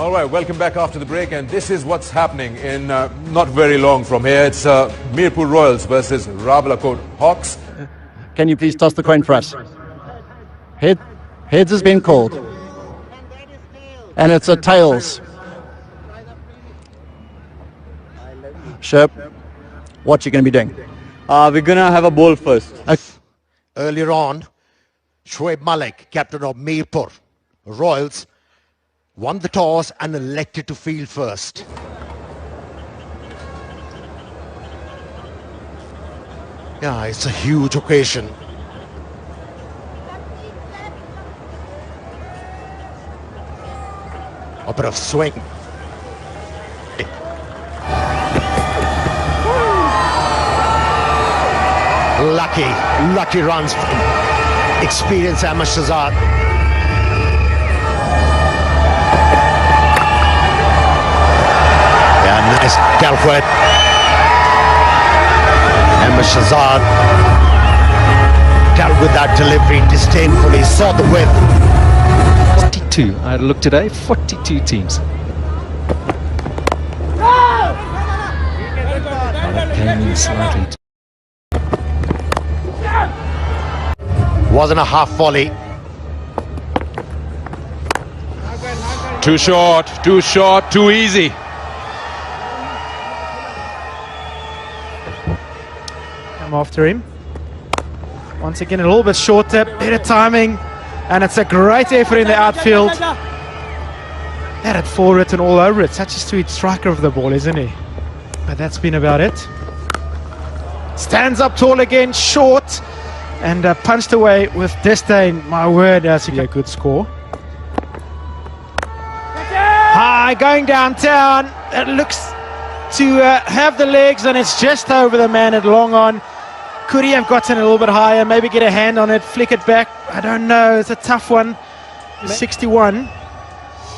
All right, welcome back after the break, and this is what's happening in not very long from here. It's Mirpur Royals versus Rawalakot Hawks. Can you please toss the coin for us? Heads has been called. And it's a tails. Sherp, what you going to be doing? We're going to have a ball first. Earlier on, Shoaib Malik, captain of Mirpur Royals, won the toss and elected to field first. Yeah, it's a huge occasion. A bit of swing. Lucky runs from experienced Ahmed Shahzad. Yeah, nice dealt with. Ahmed Shahzad dealt with that delivery disdainfully, saw the width. 42. I had a look today, 42 teams. That came in slightly. Wasn't a half volley. Too short, too easy. Come after him. Once again, a little bit shorter, better timing, and it's a great effort in the outfield. That had full written all over it. Such a sweet striker of the ball, isn't he? But that's been about it. Stands up tall again, short, and punched away with disdain. My word, that's a good score. High, going downtown. It looks to have the legs, and it's just over the man at long on. Could he have gotten a little bit higher, maybe get a hand on it, flick it back? I don't know, it's a tough one. 61.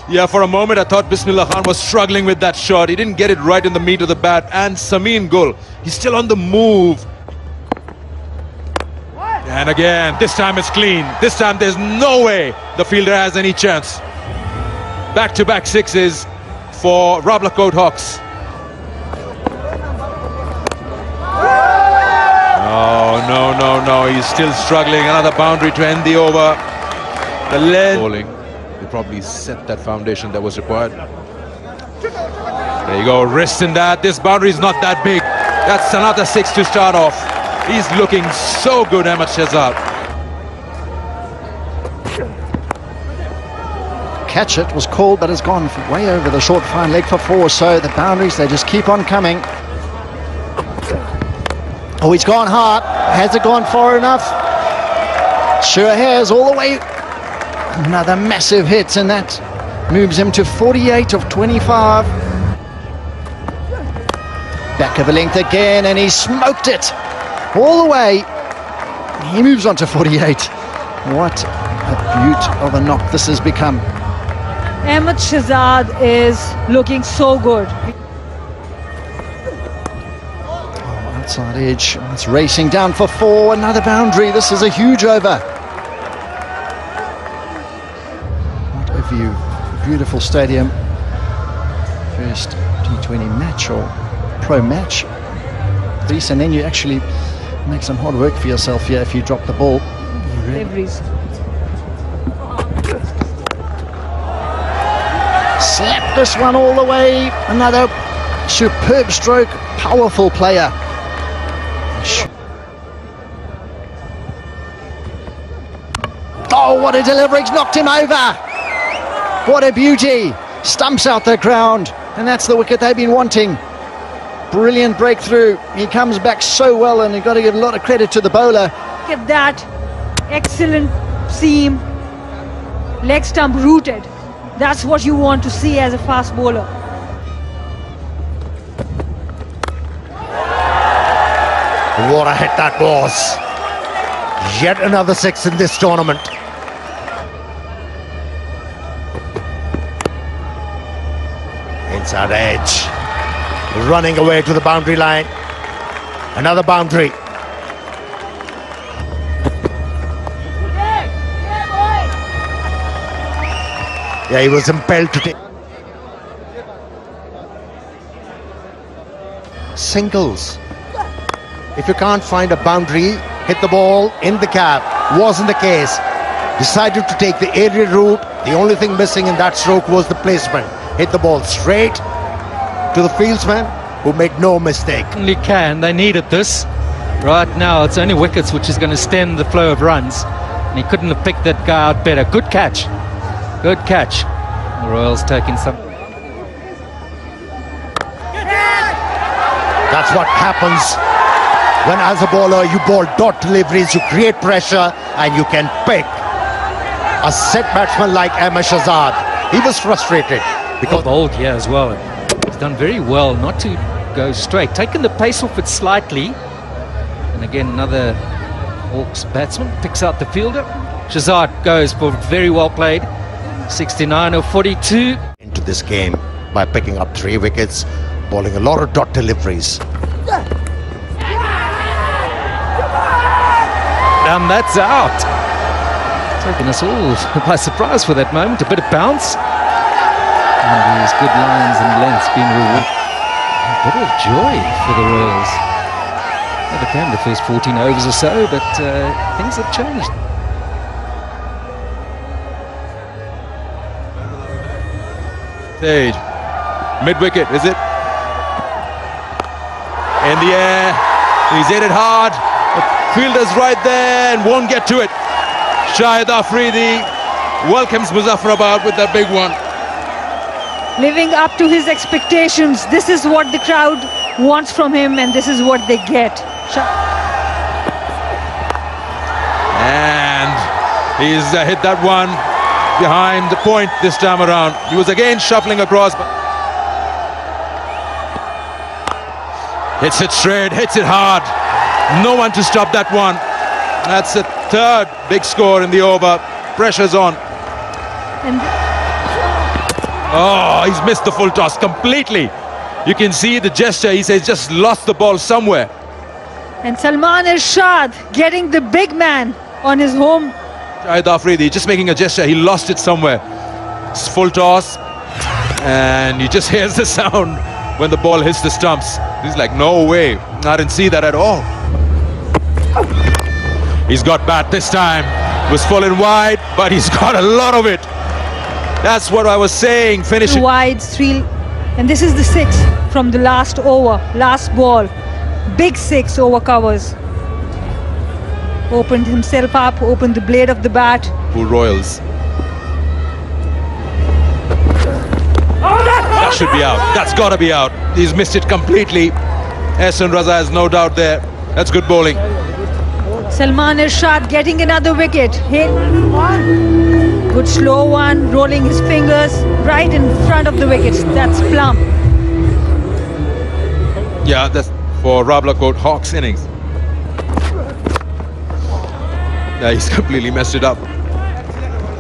Yeah, for a moment I thought Bismillah Khan was struggling with that shot. He didn't get it right in the meat of the bat. And Samin Gul, he's still on the move. And again, this time it's clean. This time there's no way the fielder has any chance. Back-to-back sixes for Rawalakot Hawks. Oh, no, he's still struggling. Another boundary to end the over. The length. Bowling. They probably set that foundation that was required. There you go, wrist in that. This boundary is not that big. That's another six to start off. He's looking so good, Ahmed Shahzad. Catch it was called, but it's gone way over the short fine leg for four. So the boundaries, they just keep on coming. Oh, he's gone hard. Has it gone far enough? Sure has, all the way. Another massive hit, and that moves him to 48 of 25. Back of the length again, and he smoked it all the way. He moves on to 48. What a beaut of a knock this has become. Ahmed Shahzad is looking so good. Outside edge, it's racing down for four, another boundary. This is a huge over. What a view, beautiful stadium. First T20 match or pro match. And then you actually make some hard work for yourself here if you drop the ball. Slap this one all the way. Another superb stroke, powerful player. Oh, what a delivery, he's knocked him over. What a beauty. Stumps out the ground, and that's the wicket they've been wanting. Brilliant breakthrough. He comes back so well, and you've got to give a lot of credit to the bowler. Look at that. Excellent seam. Leg stump rooted. That's what you want to see as a fast bowler. What a hit that was. Yet another six in this tournament. Inside edge. Running away to the boundary line. Another boundary. Yeah, he was impelled to take. singles. If you can't find a boundary, hit the ball in the gap. Wasn't the case. Decided to take the aerial route. The only thing missing in that stroke was the placement. Hit the ball straight to the fieldsman, who made no mistake. Certainly can. They needed this. Right now, it's only wickets which is going to stem the flow of runs. And he couldn't have picked that guy out better. Good catch. Good catch. The Royals taking some. That's what happens when, as a bowler, you bowl dot deliveries, you create pressure, and you can pick a set batsman like Ahmed Shahzad. He was frustrated because Bowled here as well. He's done very well not to go straight. Taken the pace off it slightly. And again, another Hawks batsman picks out the fielder. Shahzad goes for very well played. 69 or 42. into this game by picking up 3 wickets, bowling a lot of dot deliveries. And that's out. Taking us all by surprise for that moment. A bit of bounce. And these good lines and lengths being rewarded. A bit of joy for the Royals. Never came the first 14 overs or so, but things have changed. Stage. Mid-wicket, is it? In the air. He's hit it hard. The fielder's right there and won't get to it. Shahid Afridi welcomes Muzaffarabad with that big one. Living up to his expectations. This is what the crowd wants from him, and this is what they get. And he's hit that one behind the point this time around. He was again shuffling across, but hits it straight, hits it hard. No one to stop that one. That's the 3rd big score in the over. Pressure's on. And oh, he's missed the full toss completely. You can see the gesture. He says just lost the ball somewhere. And Salman Irshad getting the big man on his home. Shahid Afridi just making a gesture. He lost it somewhere. It's full toss. And he just hears the sound when the ball hits the stumps. He's like, no way. I didn't see that at all. He's got bat this time. Was falling wide, but he's got a lot of it. That's what I was saying. Finish it. Wides, 3. And this is the 6th from the last over, last ball. Big 6 over covers. Opened himself up, opened the blade of the bat. Poor Royals. That should be out. That's got to be out. He's missed it completely. Ehsan Raza has no doubt there. That's good bowling. Salman Irshad getting another wicket. Hit. Good slow one, rolling his fingers right in front of the wickets. That's plumb. Yeah, that's for Rawalakot Hawks innings. Yeah, he's completely messed it up.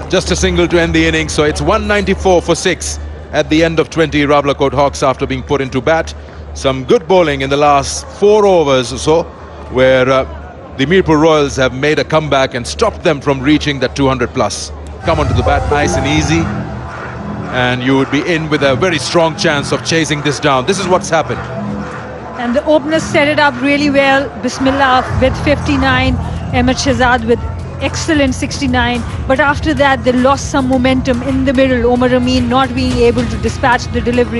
Just a single to end the innings, so it's 194 for 6 at the end of 20 Rawalakot Hawks after being put into bat. Some good bowling in the last 4 overs or so, where the Mirpur Royals have made a comeback and stopped them from reaching that 200 plus. Come onto the bat nice and easy, and you would be in with a very strong chance of chasing this down. This is what's happened. And the openers set it up really well. Bismillah with 59, Ahmed Shahzad with excellent 69. But after that, they lost some momentum in the middle. Omar Amin not being able to dispatch the delivery.